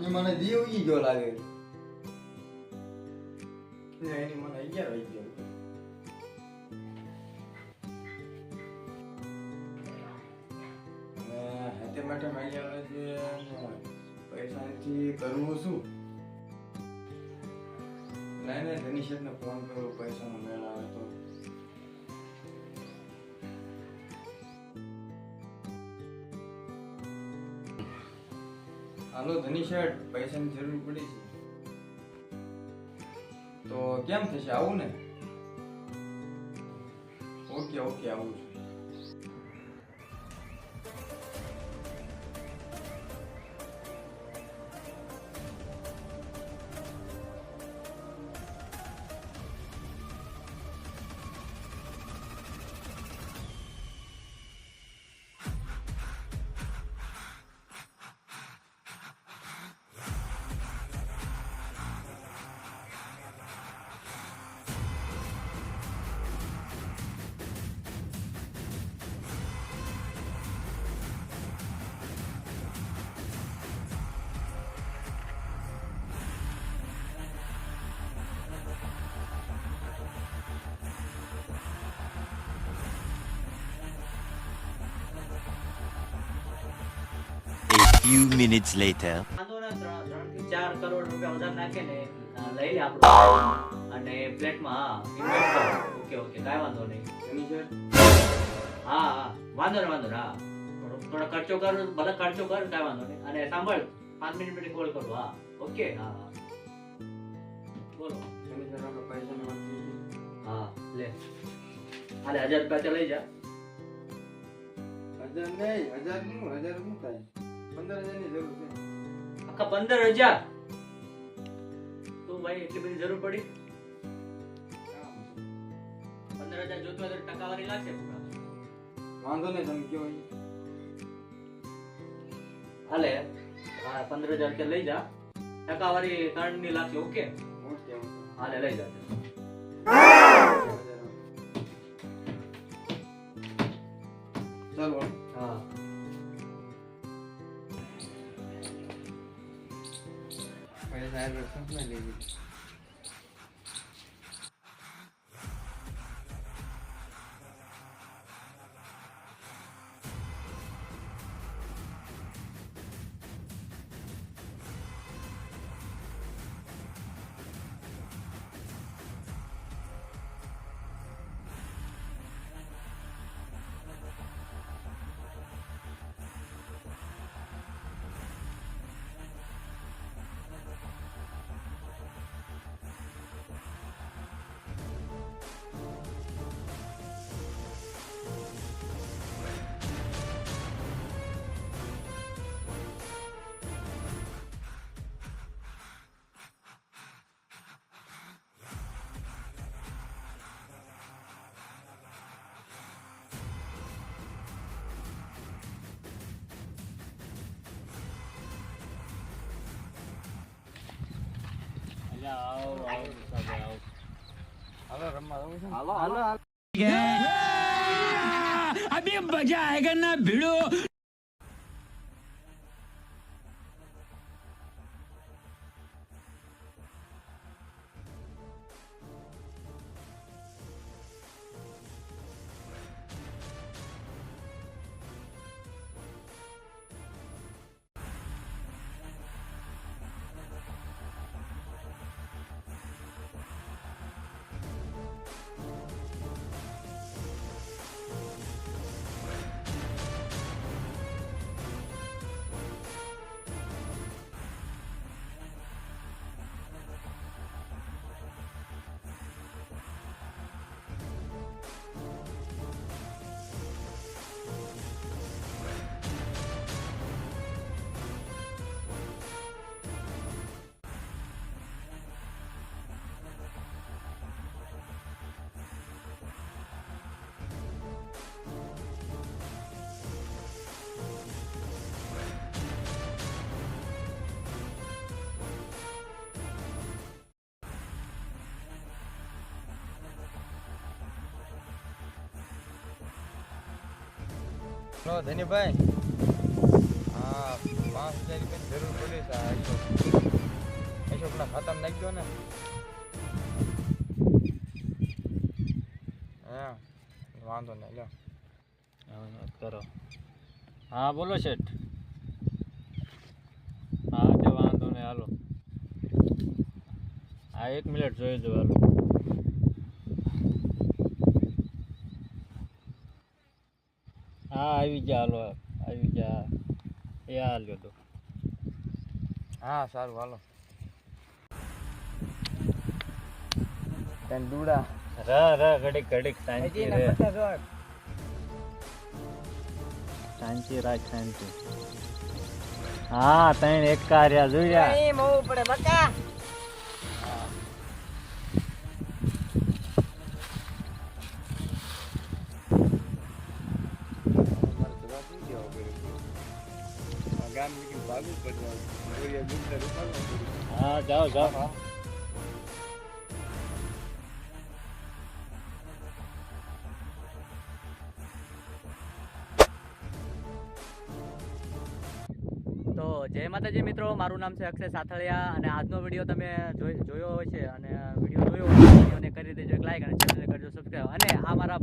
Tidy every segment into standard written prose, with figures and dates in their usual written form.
એ મને દીવ ઈ ગયો લાગે. એની મને 11 વાગી ગયો. હાથે માટે માંગી આવે છે પૈસાથી કરવું શું? નહીં ધનીશને ફોન કરો, પૈસાનો મેળ આવે તો. હાલો ધનીશ, પૈસાની જરૂર પડી છે તો કેમ થશે? આવું ને? ઓકે આવું છું. Few minutes later. 3 થી 4 કરોડ રૂપિયા વધારે નાખે ને લઈ લે આપણું અને પ્લેટમાં ઇન્વેસ્ટ કરો. ઓકે કાંઈ વાંધો નહીં. હા વાંધો ને હા થોડો ખર્ચો કર, ભલે ખર્ચો કર, કાંઈ વાંધો નહીં. અને સાંભળ 5 મિનિટ પછી કોલ કરું. હા ઓકે હા બોલો. હા લે હાલે 1000 રૂપિયા તો લઈ જા. 1000 નહીં, 1000 શું થાય? 15,000 ની જરૂર છે. આખા 15,000? તો ભાઈ એટલી બધી જરૂર પડી? 15,000 જોતું હોય તો ટકાવારી લાગશે પૂરા. વાંધો નહીં, તમે કયો. હાલે હા 15,000 લઈ જા, ટકાવારી કારણની લાગશે. ઓકે હાલે લઈ જા. ચાલો હા પૈસા એડ્રેસ લઈ લીધી. હાલો રમવા આવું છે. હાલો अभी मजा आएगा ना भिड़ो. ધનીભાઈ, હા 5000 રૂપિયાની જરૂર પડે છે આ અશોકના ખાતામાં નાખી દો ને હા વાંધો નહીં લ્યો કરો હા બોલો શેઠ હા તે વાંધો નહીં હાલો હા 1 મિનિટ જોઈ દો હાલો હા આવી જા હાલો આવી જા એ હાલ્યો તો હા સારું હાલો તને દુડા ઘડીક શાંતિ રે શાંતિ રાખ શાંતિ હા તને એક કાર્યા જોયા ગામ નીકળી ભાગવું પડે હા જાઓ જાઓ તો જય માતાજી મિત્રો, મારું નામ છે અક્ષય સાથળિયા અને આજનો વિડીયો તમે જોયો હોય છે અને વિડીયો જોયો હોય તો વિડીયોને કરી દેજો એક લાઈક અને ચેનલને કરજો સબસ્ક્રાઈબ. અને આ મારા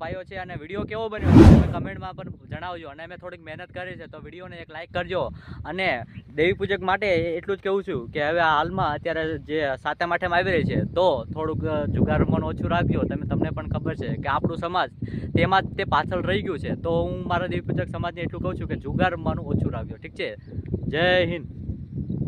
ભાઈઓ છે અને વિડીયો કેવો બન્યો તમે કમેન્ટમાં પણ જણાવજો. અને અમે થોડીક મહેનત કરી છે તો વિડીયોને એક લાઈક કરજો. અને દેવી પૂજક માટે એટલું જ કહું છું કે હવે હાલમાં અત્યારે જે સાતમ આઠમ આવી રહી છે તો થોડુંક જુગાર મન ઓછું રાખજો. તમને પણ ખબર છે કે આપણું સમાજ તેમાં જ તે પાછળ રહી ગયું છે. તો હું મારા દેવી પૂજક સમાજને એટલું કહું છું કે જુગાર મન ઓછું રાખજો. ઠીક છે? જય હિન્દ.